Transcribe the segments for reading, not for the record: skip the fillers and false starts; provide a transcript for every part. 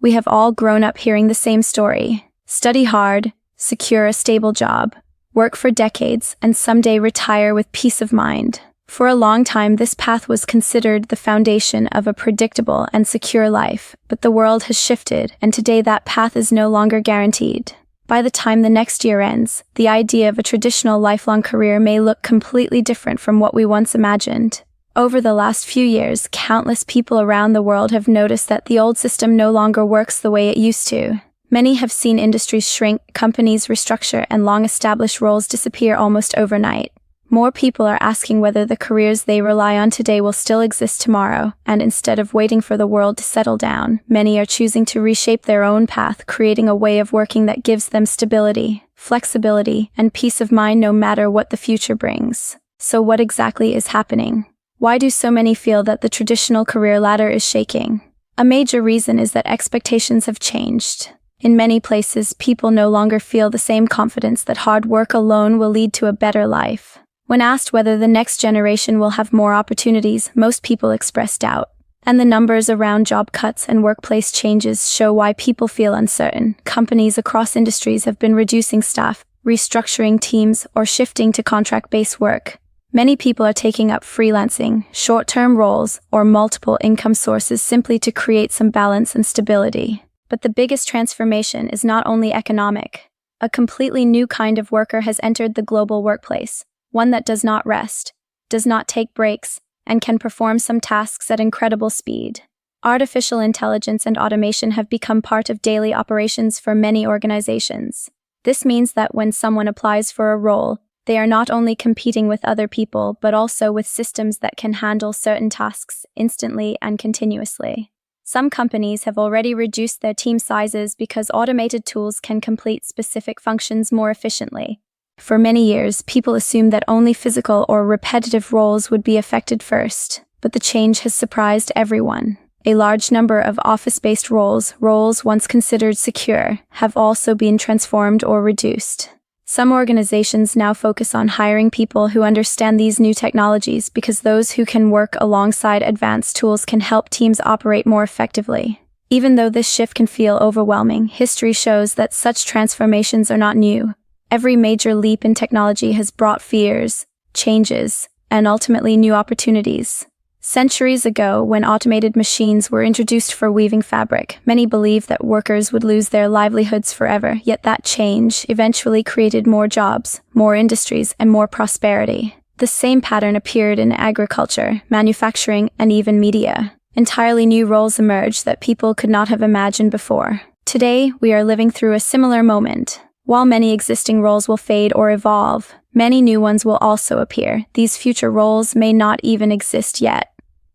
We have all grown up hearing the same story. Study hard, secure a stable job, work for decades, and someday retire with peace of mind. For a long time, this path was considered the foundation of a predictable and secure life, but the world has shifted, and today that path is no longer guaranteed. By the time the next year ends, the idea of a traditional lifelong career may look completely different from what we once imagined. Over the last few years, countless people around the world have noticed that the old system no longer works the way it used to. Many have seen industries shrink, companies restructure, and long-established roles disappear almost overnight. More people are asking whether the careers they rely on today will still exist tomorrow, and instead of waiting for the world to settle down, many are choosing to reshape their own path, creating a way of working that gives them stability, flexibility, and peace of mind no matter what the future brings. So what exactly is happening? Why do so many feel that the traditional career ladder is shaking? A major reason is that expectations have changed. In many places, people no longer feel the same confidence that hard work alone will lead to a better life. When asked whether the next generation will have more opportunities, most people express doubt. And the numbers around job cuts and workplace changes show why people feel uncertain. Companies across industries have been reducing staff, restructuring teams, or shifting to contract-based work. Many people are taking up freelancing, short-term roles, or multiple income sources simply to create some balance and stability. But the biggest transformation is not only economic. A completely new kind of worker has entered the global workplace. One that does not rest, does not take breaks, and can perform some tasks at incredible speed. Artificial intelligence and automation have become part of daily operations for many organizations. This means that when someone applies for a role, they are not only competing with other people, but also with systems that can handle certain tasks instantly and continuously. Some companies have already reduced their team sizes because automated tools can complete specific functions more efficiently. For many years, people assumed that only physical or repetitive roles would be affected first, but the change has surprised everyone. A large number of office-based roles once considered secure, have also been transformed or reduced. Some organizations now focus on hiring people who understand these new technologies because those who can work alongside advanced tools can help teams operate more effectively. Even though this shift can feel overwhelming, history shows that such transformations are not new. Every major leap in technology has brought fears, changes, and ultimately new opportunities. Centuries ago, when automated machines were introduced for weaving fabric, many believed that workers would lose their livelihoods forever, yet that change eventually created more jobs, more industries, and more prosperity. The same pattern appeared in agriculture, manufacturing, and even media. Entirely new roles emerged that people could not have imagined before. Today, we are living through a similar moment. While many existing roles will fade or evolve, many new ones will also appear. These future roles may not even exist yet,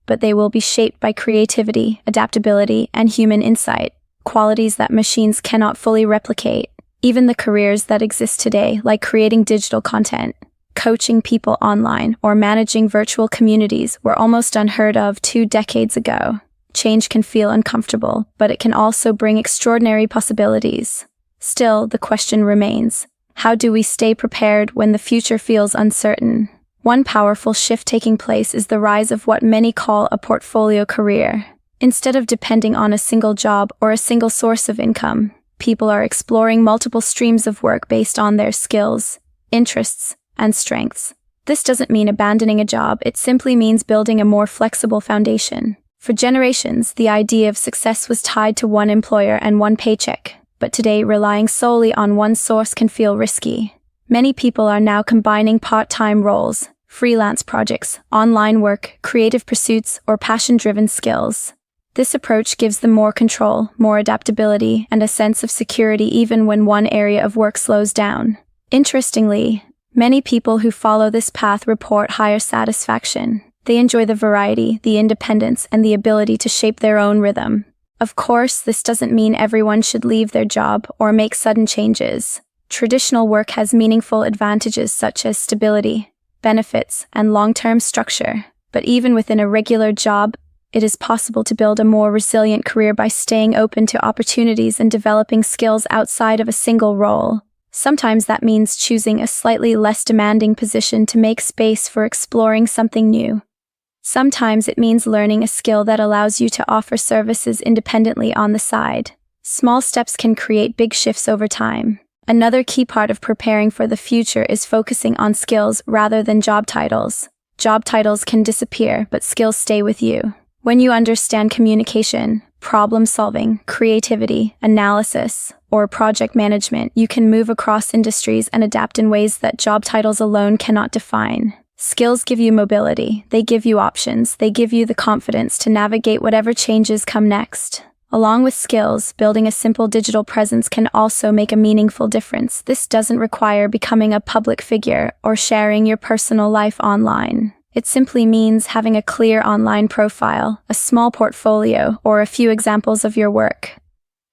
but they will be shaped by creativity, adaptability, and human insight, qualities that machines cannot fully replicate. Even the careers that exist today, like creating digital content, coaching people online, or managing virtual communities, were almost unheard of 2 decades ago. Change can feel uncomfortable, but it can also bring extraordinary possibilities. Still, the question remains, how do we stay prepared when the future feels uncertain? One powerful shift taking place is the rise of what many call a portfolio career. Instead of depending on a single job or a single source of income, people are exploring multiple streams of work based on their skills, interests, and strengths. This doesn't mean abandoning a job, it simply means building a more flexible foundation. For generations, the idea of success was tied to one employer and one paycheck. But today, relying solely on one source can feel risky. Many people are now combining part-time roles, freelance projects, online work, creative pursuits, or passion-driven skills. This approach gives them more control, more adaptability, and a sense of security even when one area of work slows down. Interestingly, many people who follow this path report higher satisfaction. They enjoy the variety, the independence, and the ability to shape their own rhythm. Of course, this doesn't mean everyone should leave their job or make sudden changes. Traditional work has meaningful advantages such as stability, benefits, and long-term structure. But even within a regular job, it is possible to build a more resilient career by staying open to opportunities and developing skills outside of a single role. Sometimes that means choosing a slightly less demanding position to make space for exploring something new. Sometimes it means learning a skill that allows you to offer services independently on the side. Small steps can create big shifts over time. Another key part of preparing for the future is focusing on skills rather than job titles. Job titles can disappear, but skills stay with you. When you understand communication, problem solving, creativity, analysis, or project management, you can move across industries and adapt in ways that job titles alone cannot define. Skills give you mobility, they give you options, they give you the confidence to navigate whatever changes come next. Along with skills, building a simple digital presence can also make a meaningful difference. This doesn't require becoming a public figure or sharing your personal life online. It simply means having a clear online profile, a small portfolio, or a few examples of your work.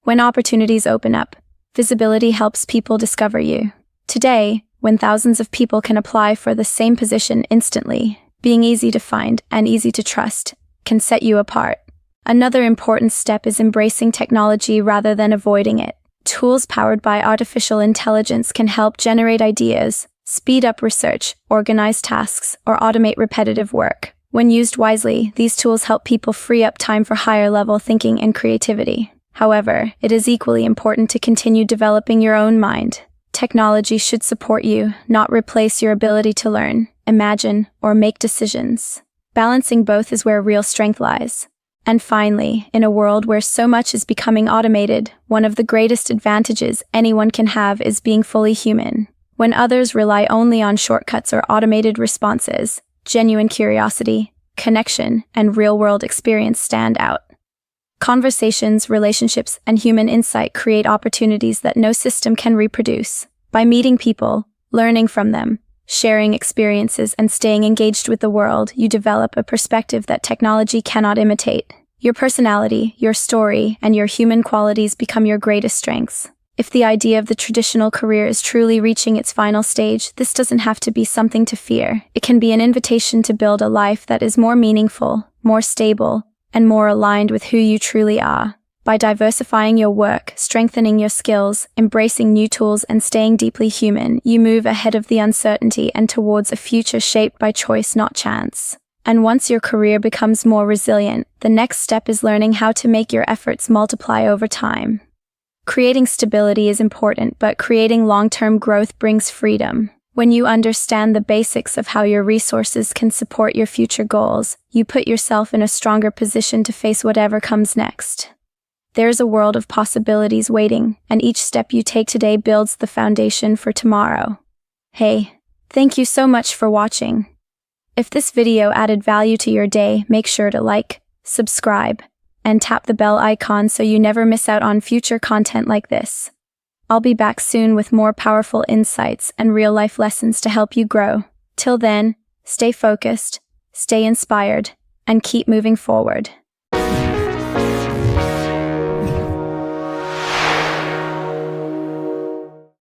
When opportunities open up, visibility helps people discover you. Today, when thousands of people can apply for the same position instantly, being easy to find and easy to trust can set you apart. Another important step is embracing technology rather than avoiding it. Tools powered by artificial intelligence can help generate ideas, speed up research, organize tasks, or automate repetitive work. When used wisely, these tools help people free up time for higher-level thinking and creativity. However, it is equally important to continue developing your own mind. Technology should support you, not replace your ability to learn, imagine, or make decisions. Balancing both is where real strength lies. And finally, in a world where so much is becoming automated, one of the greatest advantages anyone can have is being fully human. When others rely only on shortcuts or automated responses, genuine curiosity, connection, and real-world experience stand out. Conversations, relationships, and human insight create opportunities that no system can reproduce. By meeting people, learning from them, sharing experiences, and staying engaged with the world, you develop a perspective that technology cannot imitate. Your personality, your story, and your human qualities become your greatest strengths. If the idea of the traditional career is truly reaching its final stage, this doesn't have to be something to fear. It can be an invitation to build a life that is more meaningful, more stable, and more aligned with who you truly are. By diversifying your work, strengthening your skills, embracing new tools, and staying deeply human, you move ahead of the uncertainty and towards a future shaped by choice, not chance. And once your career becomes more resilient, the next step is learning how to make your efforts multiply over time. Creating stability is important, but creating long-term growth brings freedom. When you understand the basics of how your resources can support your future goals, you put yourself in a stronger position to face whatever comes next. There's a world of possibilities waiting, and each step you take today builds the foundation for tomorrow. Hey, thank you so much for watching. If this video added value to your day, make sure to like, subscribe, and tap the bell icon so you never miss out on future content like this. I'll be back soon with more powerful insights and real-life lessons to help you grow. Till then, stay focused, stay inspired, and keep moving forward.